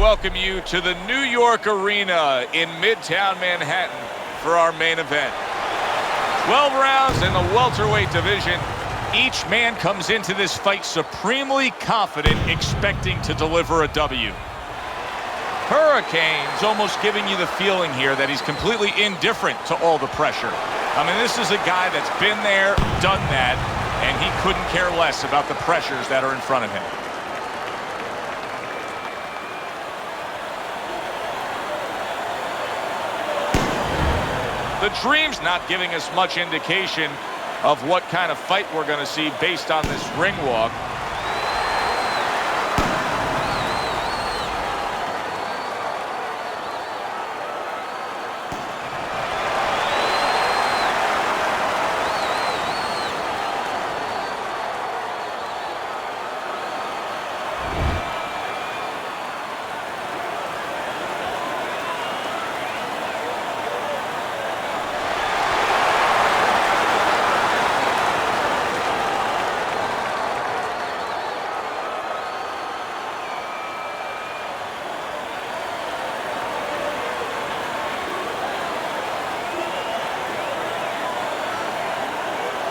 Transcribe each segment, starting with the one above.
welcome you to the New York Arena in Midtown Manhattan for our main event. 12 rounds in the welterweight division. Each man comes into this fight supremely confident, expecting to deliver a W. Hurricane's almost giving you the feeling here that he's completely indifferent to all the pressure. I mean, this is a guy that's been there, done that, and he couldn't care less about the pressures that are in front of him. The Dream's not giving us much indication of what kind of fight we're going to see based on this ring walk.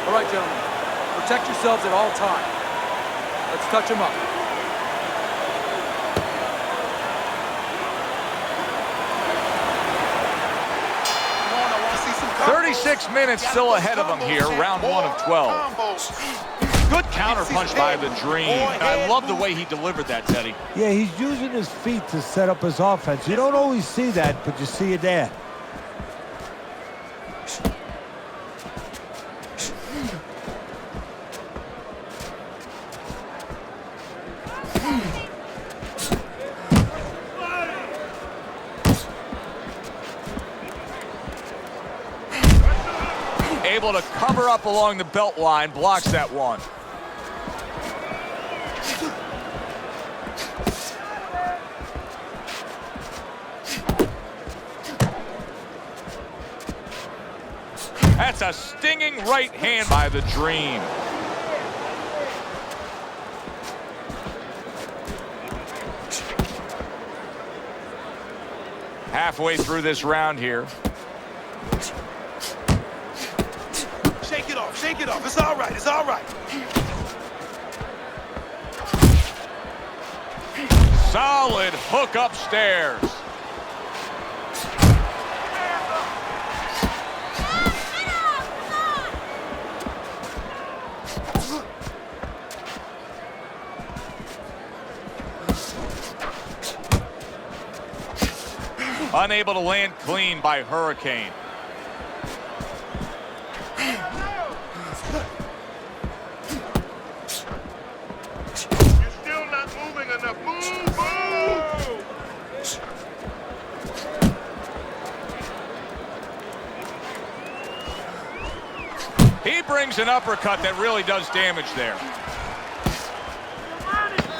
All right, gentlemen, protect yourselves at all times. Let's touch them up. 36 minutes still ahead of him here, round 1 of 12. Good counter punch by the Dream. I love the way he delivered that, Teddy. Yeah, he's using his feet to set up his offense. You don't always see that, but you see it there. Able to cover up along the belt line, blocks that one. That's a stinging right hand by the Dream. Halfway through this round here. Shake it off. It's all right. It's all right. Solid hook upstairs. Unable to land clean by Hurricane. He brings an uppercut that really does damage there.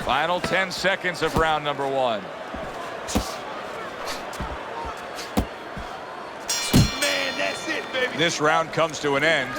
Final 10 seconds of round number 1. Man, that's it, baby. This round comes to an end.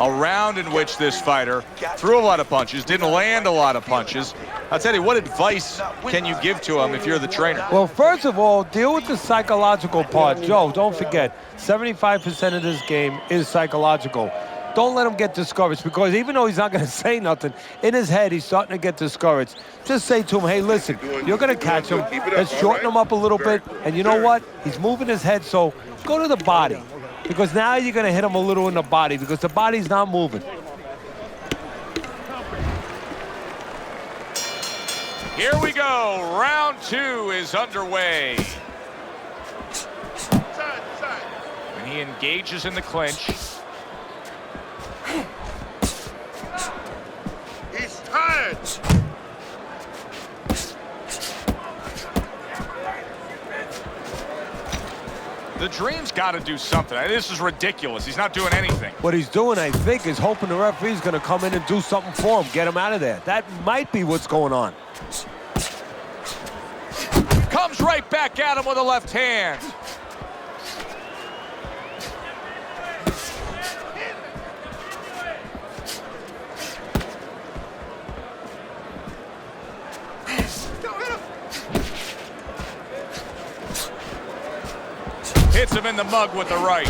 A round in which this fighter threw a lot of punches, didn't land a lot of punches. I'll tell you, what advice can you give to him if you're the trainer? Well, first of all, deal with the psychological part. Joe, don't forget, 75% of this game is psychological. Don't let him get discouraged, because even though he's not going to say nothing, in his head, he's starting to get discouraged. Just say to him, hey, listen, you're going to catch him. Let's shorten him up a little bit. And you know what? He's moving his head, so go to the body, because now you're going to hit him a little in the body, because the body's not moving. Here we go. Round 2 is underway. And he engages in the clinch. He's tired. The Dream's got to do something. This is ridiculous. He's not doing anything. What he's doing, I think, is hoping the referee's going to come in and do something for him, get him out of there. That might be what's going on. Comes right back at him with a left hand. Hits him in the mug with the right.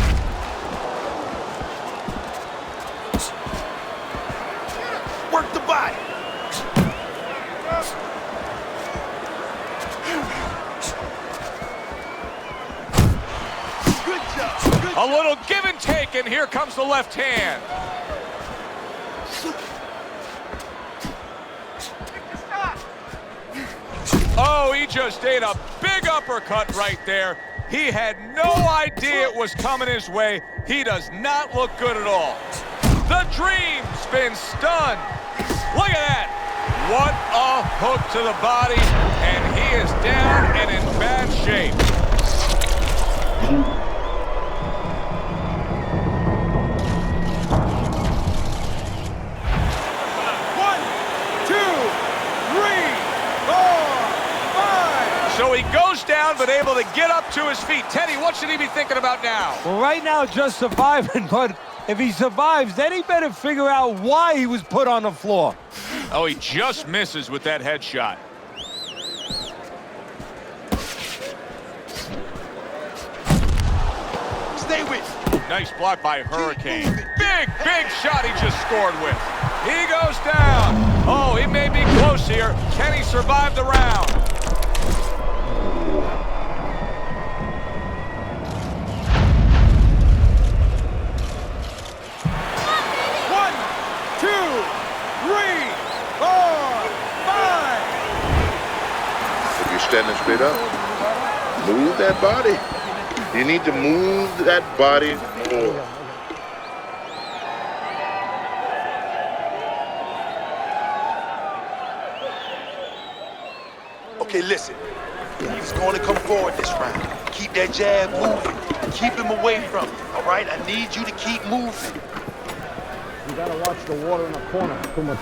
Work the body. Good job. Good A little give and take, and here comes the left hand. Oh, he just ate a big uppercut right there. He had no idea it was coming his way. He does not look good at all. The Dream's been stunned. Look at that. What a hook to the body, and he is down and in bad shape. So he goes down, but able to get up to his feet. Teddy, what should he be thinking about now? Well, right now, just surviving, but if he survives, then he better figure out why he was put on the floor. Oh, he just misses with that headshot. Stay with me. Nice block by Hurricane. Big shot he just scored with. He goes down. Oh, he may be close here. Can he survive the round? Standing straight up. Move that body. You need to move that body more. Okay, listen. He's going to come forward this round. Keep that jab moving. Keep him away from you, all right? I need you to keep moving. You gotta watch the water in the corner. Too much.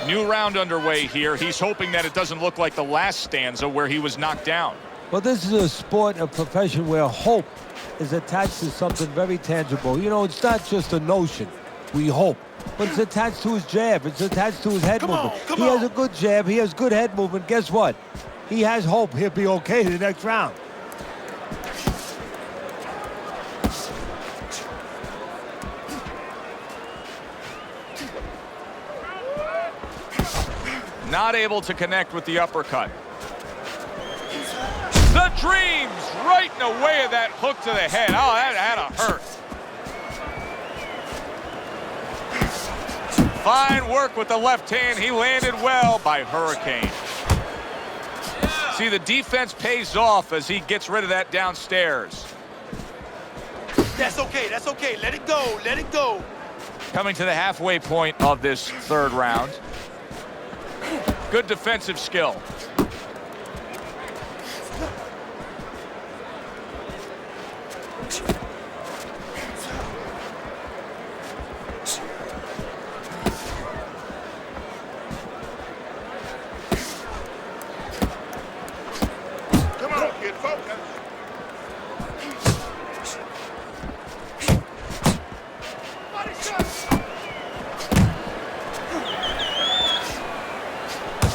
New round underway here. He's hoping that it doesn't look like the last stanza where he was knocked down. Well, this is a sport, a profession where hope is attached to something very tangible. You know, it's not just a notion. We hope. But it's attached to his jab. It's attached to his head movement. He has a good jab. He has good head movement. Guess what? He has hope he'll be okay the next round. Not able to connect with the uppercut. The Dream's right in the way of that hook to the head. Oh, that had to hurt. Fine work with the left hand. He landed well by Hurricane. See, the defense pays off as he gets rid of that downstairs. That's okay, that's okay. Let it go, let it go. Coming to the halfway point of this third round. Good defensive skill. Come on, kid, focus.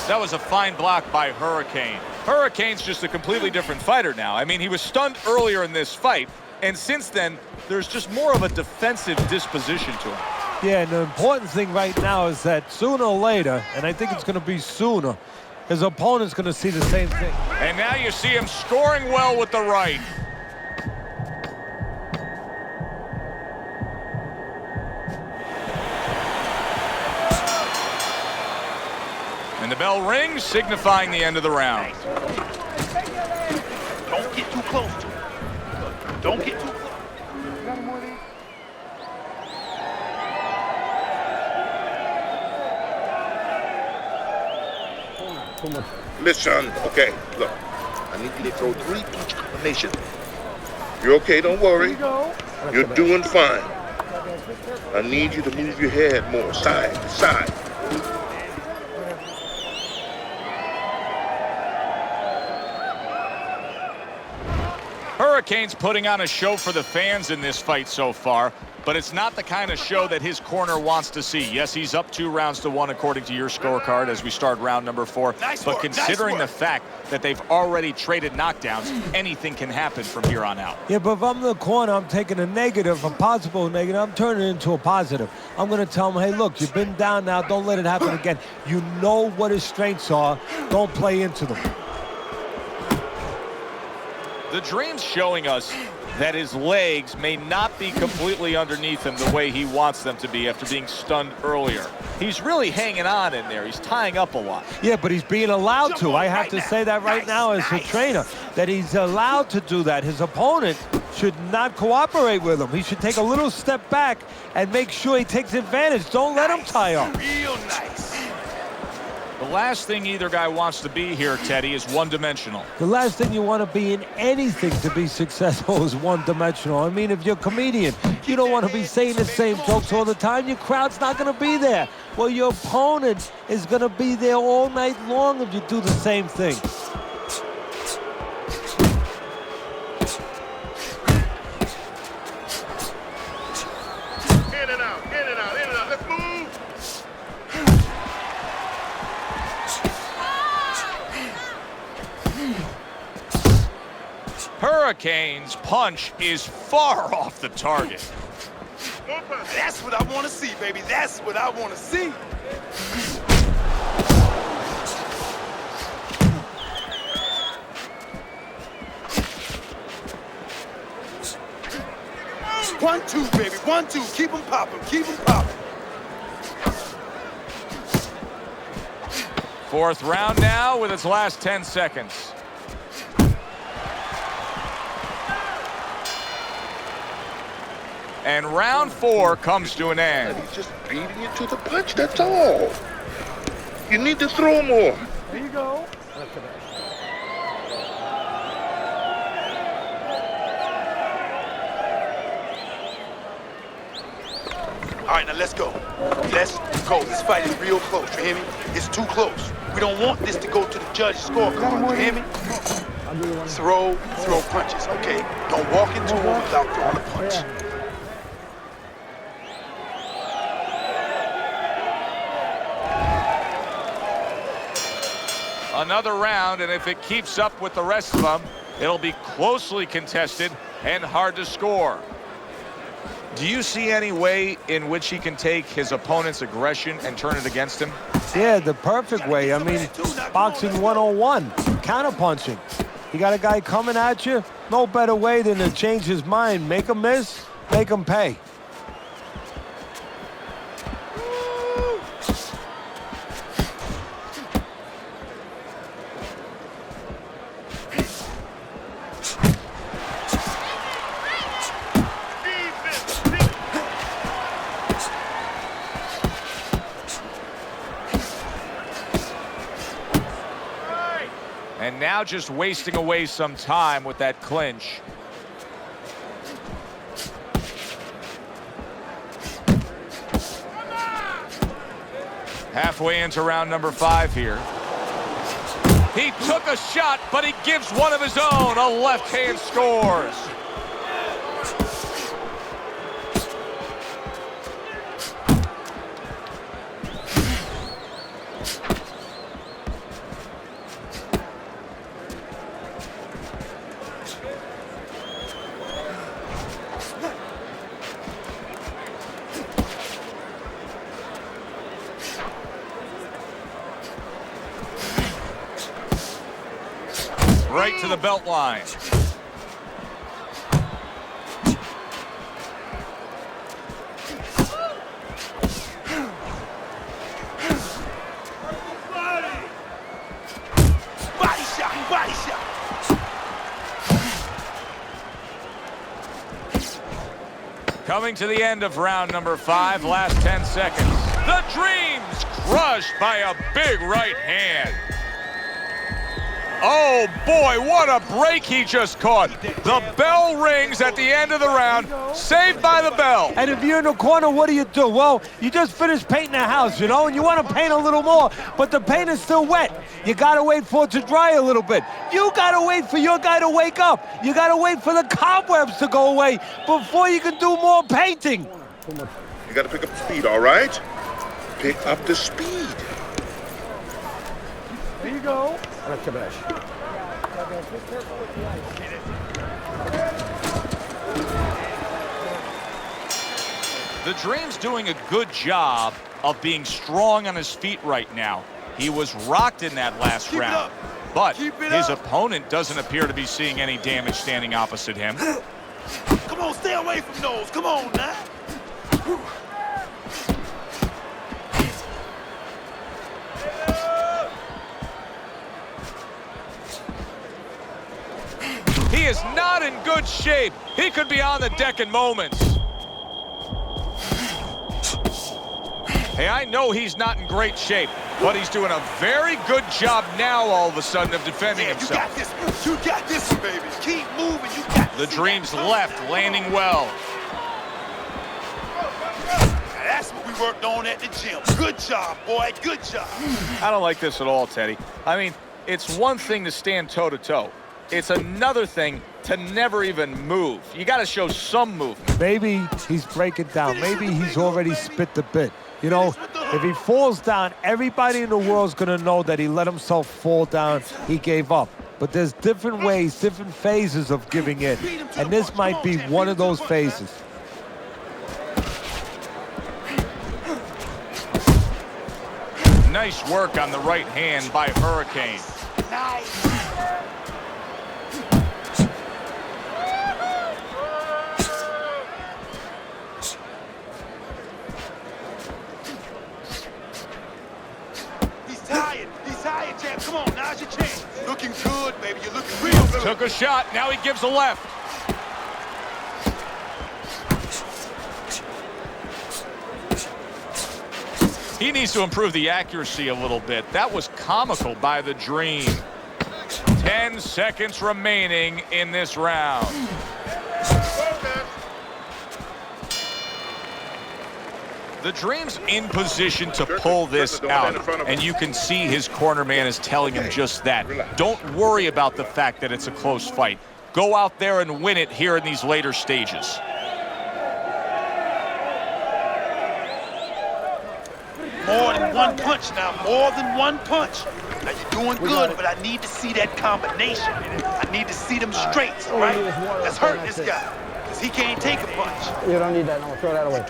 That was a fine block by Hurricane. Hurricane's just a completely different fighter now. I mean, he was stunned earlier in this fight, and since then, there's just more of a defensive disposition to him. Yeah, and the important thing right now is that sooner or later, and I think it's going to be sooner, his opponent's going to see the same thing. And now you see him scoring well with the right. And the bell rings, signifying the end of the round. Don't get too close to him. Don't get too close. Listen, okay, look. I need you to throw 3 punch combinations. You're okay, don't worry. You're doing fine. I need you to move your head more, side to side. Hurricanes putting on a show for the fans in this fight so far, but it's not the kind of show that his corner wants to see. Yes, he's up 2-1 according to your scorecard as we start round number 4. But considering the fact that they've already traded knockdowns, anything can happen from here on out. Yeah, but if I'm in the corner, I'm taking a negative, a possible negative. I'm turning it into a positive. I'm going to tell him, hey, look, you've been down now. Don't let it happen again. You know what his strengths are. Don't play into them. The Dream's showing us that his legs may not be completely underneath him the way he wants them to be after being stunned earlier. He's really hanging on in there. He's tying up a lot. Yeah, but he's being allowed to. I have to say that right now as a trainer, that he's allowed to do that. His opponent should not cooperate with him. He should take a little step back and make sure he takes advantage. Don't let him tie up. Real nice. The last thing either guy wants to be here, Teddy, is one-dimensional. The last thing you want to be in anything to be successful is one-dimensional. I mean, if you're a comedian, you don't want to be saying the same jokes all the time. Your crowd's not going to be there. Well, your opponent is going to be there all night long if you do the same thing. In and out, in and out, in and out. Let's move. Hurricane's punch is far off the target. That's what I want to see, baby. That's what I want to see. One, two, baby. 1, 2. Keep them popping. Keep them popping. Fourth round now with its last 10 seconds. And round 4 comes to an end. He's just beating you to the punch, that's all. You need to throw more. There you go. All right, now let's go. Let's go. This fight is real close, you hear me? It's too close. We don't want this to go to the judge's scorecard, you hear me? Throw punches, okay? Don't walk into it without throwing a punch. Another round, and if it keeps up with the rest of them, it'll be closely contested and hard to score. Do you see any way in which he can take his opponent's aggression and turn it against him? Yeah, the perfect way. I mean, boxing 101, counterpunching. You got a guy coming at you, no better way than to change his mind. Make him miss, make him pay. And now just wasting away some time with that clinch. Halfway into round number 5 here. He took a shot, but he gives one of his own. A left hand scores. Right to the belt line. Body shot, body shot. Coming to the end of round number 5, last 10 seconds. The Dreams crushed by a big right hand. Oh, boy, what a break he just caught. The bell rings at the end of the round. Saved by the bell. And if you're in the corner, what do? Well, you just finished painting a house, you know, and you want to paint a little more, but the paint is still wet. You got to wait for it to dry a little bit. You got to wait for your guy to wake up. You got to wait for the cobwebs to go away before you can do more painting. You got to pick up the speed, all right? Pick up the speed. Here you go. The Dream's doing a good job of being strong on his feet right now. He was rocked in that last round, but his opponent doesn't appear to be seeing any damage standing opposite him. Come on, stay away from those. Come on, now. He is not in good shape. He could be on the deck in moments. Hey, I know he's not in great shape, but he's doing a very good job now all of a sudden of defending himself. You got this. You got this, baby. Keep moving. You got this. The Dream's left, landing well. That's what we worked on at the gym. Good job, boy. Good job. I don't like this at all, Teddy. I mean, it's one thing to stand toe-to-toe. It's another thing to never even move. You got to show some movement. Maybe he's breaking down. Maybe he's already spit the bit. You know, if he falls down, everybody in the world's going to know that he let himself fall down. He gave up. But there's different ways, different phases of giving in. And this might be one of those phases. Nice work on the right hand by Hurricane. Nice. He's tired, champ. Come on, now's your chance. Looking good, baby. You're looking real good. Took a shot. Now he gives a left. He needs to improve the accuracy a little bit. That was comical by the Dream. 10 seconds remaining in this round. The Dream's in position to pull this out, and you can see his corner man is telling him just that. Don't worry about the fact that it's a close fight. Go out there and win it here in these later stages. More than one punch now, more than one punch. Now you're doing good, but I need to see that combination. I need to see them straights, all right? That's hurting this guy, because he can't take a punch. You don't need that. No, throw that away.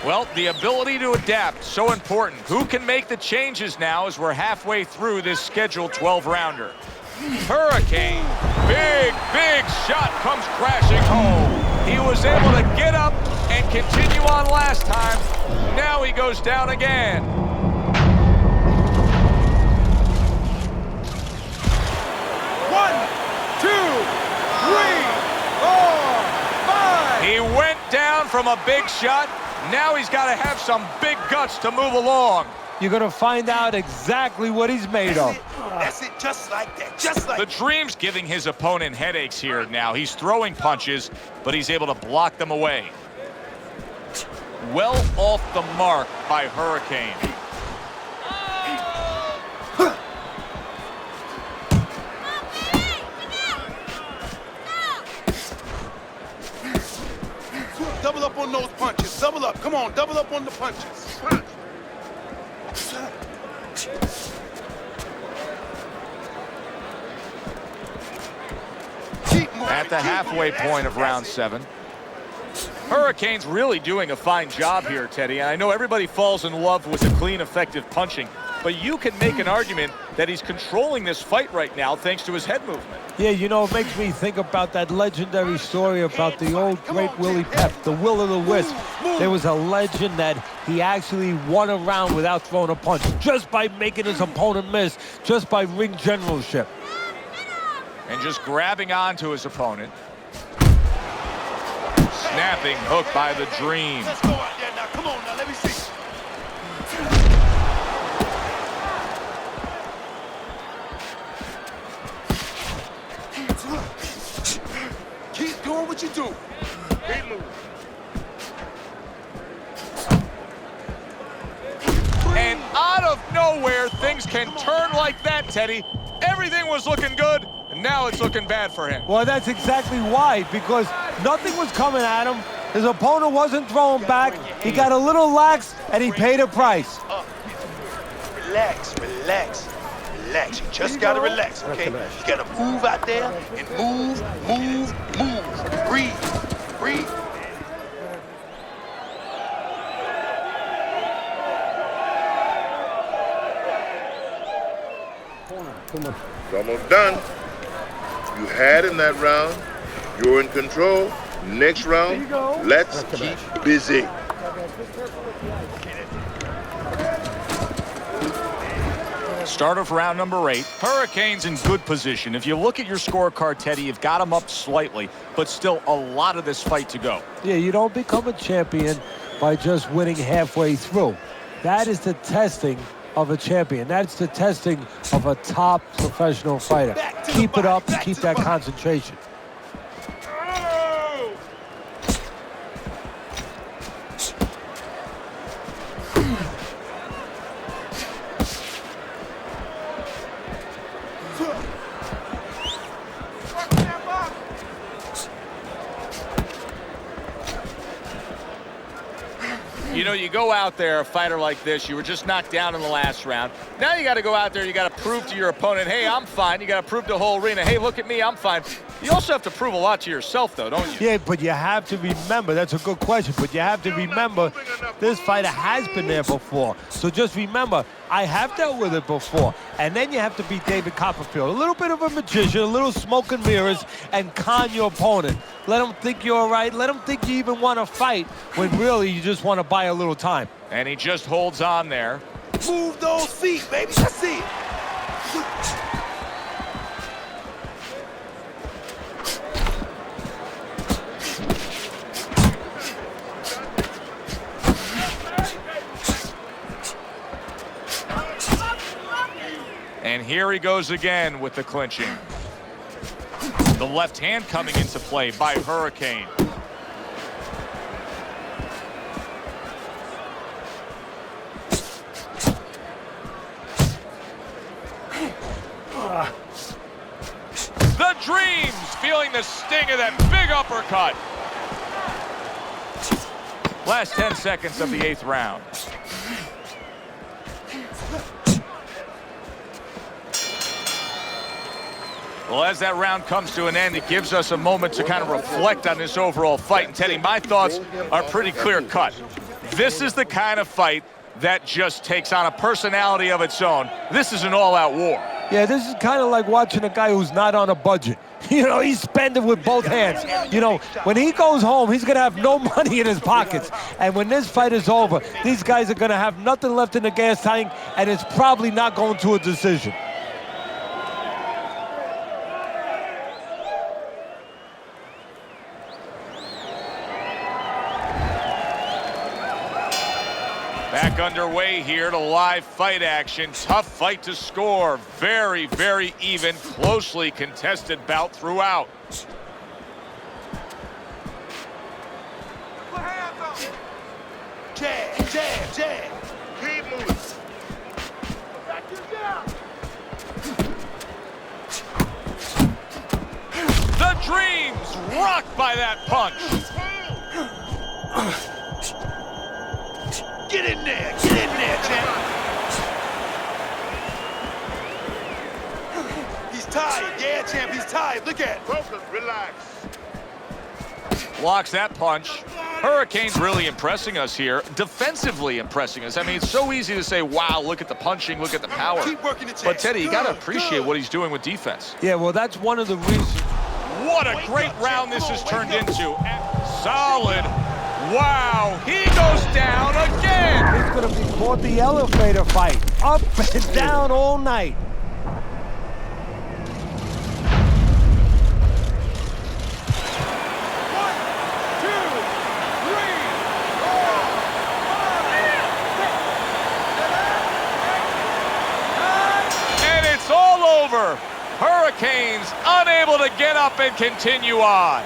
Well, the ability to adapt, so important. Who can make the changes now as we're halfway through this scheduled 12-rounder? Hurricane, big shot comes crashing home. He was able to get up and continue on last time. Now he goes down again. One, two, three, 4, 5. He went down from a big shot. Now he's got to have some big guts to move along. You're going to find out exactly what he's made of. That's it, just like that, just like The Dream's giving his opponent headaches here now. He's throwing punches, but he's able to block them away. Well off the mark by Hurricane. Double up on those punches. Double up. Come on, double up on the punches. At the halfway point of round 7. Hurricane's really doing a fine job here, Teddy. And I know everybody falls in love with the clean, effective punching, but you can make an argument that he's controlling this fight right now thanks to his head movement. Yeah, you know, it makes me think about that legendary story about the old great Willie Pep, the Will o' the Wisp. There was a legend that he actually won a round without throwing a punch, just by making his opponent miss, just by ring generalship. And just grabbing onto his opponent. Snapping hook by the Dream. Let's go out there now. Come on now, let me see. Keep doing what you do. Keep moving. And out of nowhere, things can turn like that, Teddy. Everything was looking good, and now it's looking bad for him. Well, that's exactly why, because nothing was coming at him. His opponent wasn't throwing back. He got a little lax, and he paid a price. Relax, relax, relax. You just gotta relax, okay? You gotta move out there and move. Breathe, breathe. It's almost done. You had in that round. You're in control. Next round, let's keep busy. Start of round number 8. Hurricanes in good position. If you look at your scorecard, Teddy, you've got them up slightly, but still a lot of this fight to go. Yeah, you don't become a champion by just winning halfway through. That is the testing of a champion. That's the testing of a top professional fighter. Keep it up, keep that concentration. You know, you go out there, a fighter like this, you were just knocked down in the last round. Now you got to go out there, you got to prove to your opponent, hey, I'm fine. You got to prove to the whole arena, hey, look at me, I'm fine. You also have to prove a lot to yourself, though, don't you? Yeah, but you have to remember, that's a good question, but you have to remember this fighter has been there before. So just remember, I have dealt with it before. And then you have to be David Copperfield. A little bit of a magician, a little smoke and mirrors, and con your opponent. Let him think you're all right. Let him think you even want to fight when really you just want to buy a little time. And he just holds on there. Move those feet, baby. Let's see it. And here he goes again with the clinching. The left hand coming into play by Hurricane. The Dreams feeling the sting of that big uppercut. Last 10 seconds of the 8th round. Well, as that round comes to an end, it gives us a moment to kind of reflect on this overall fight. And Teddy, my thoughts are pretty clear-cut. This is the kind of fight that just takes on a personality of its own. This is an all-out war. Yeah, this is kind of like watching a guy who's not on a budget. You know, he's spending with both hands. You know, when he goes home, he's going to have no money in his pockets. And when this fight is over, these guys are going to have nothing left in the gas tank, and it's probably not going to a decision. Back underway here to live fight action. Tough fight to score. Very, very even, closely contested bout throughout. Put hands up. Jab, jab, jab. Keep moving. Back you down. The Dreams rocked by that punch. Get in there, champ. He's tired, yeah, champ, he's tired. Look at him. Focus, relax. Blocks that punch. Hurricane's really impressing us here, defensively impressing us. I mean, it's so easy to say, wow, look at the punching, look at the power. Keep working the chest. But Teddy, you got to appreciate what he's doing with defense. Yeah, well, that's one of the reasons. What a great round this has turned into. Solid. Wow, he goes down again. It's going to be called the elevator fight. Up and down all night. over. Hurricanes unable to get up and continue on.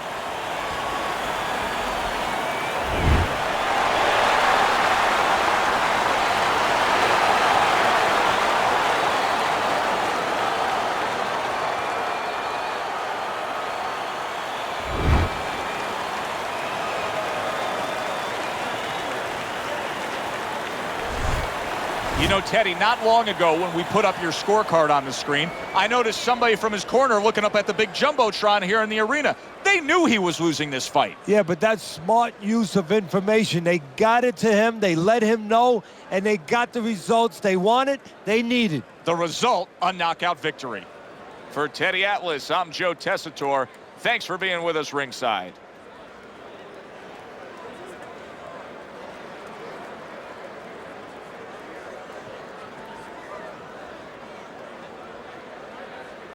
You know, Teddy, not long ago when we put up your scorecard on the screen, I noticed somebody from his corner looking up at the big Jumbotron here in the arena. They knew he was losing this fight. Yeah, but that's smart use of information. They got it to him, they let him know, and they got the results they wanted, they needed. The result, a knockout victory. For Teddy Atlas, I'm Joe Tessitore. Thanks for being with us ringside.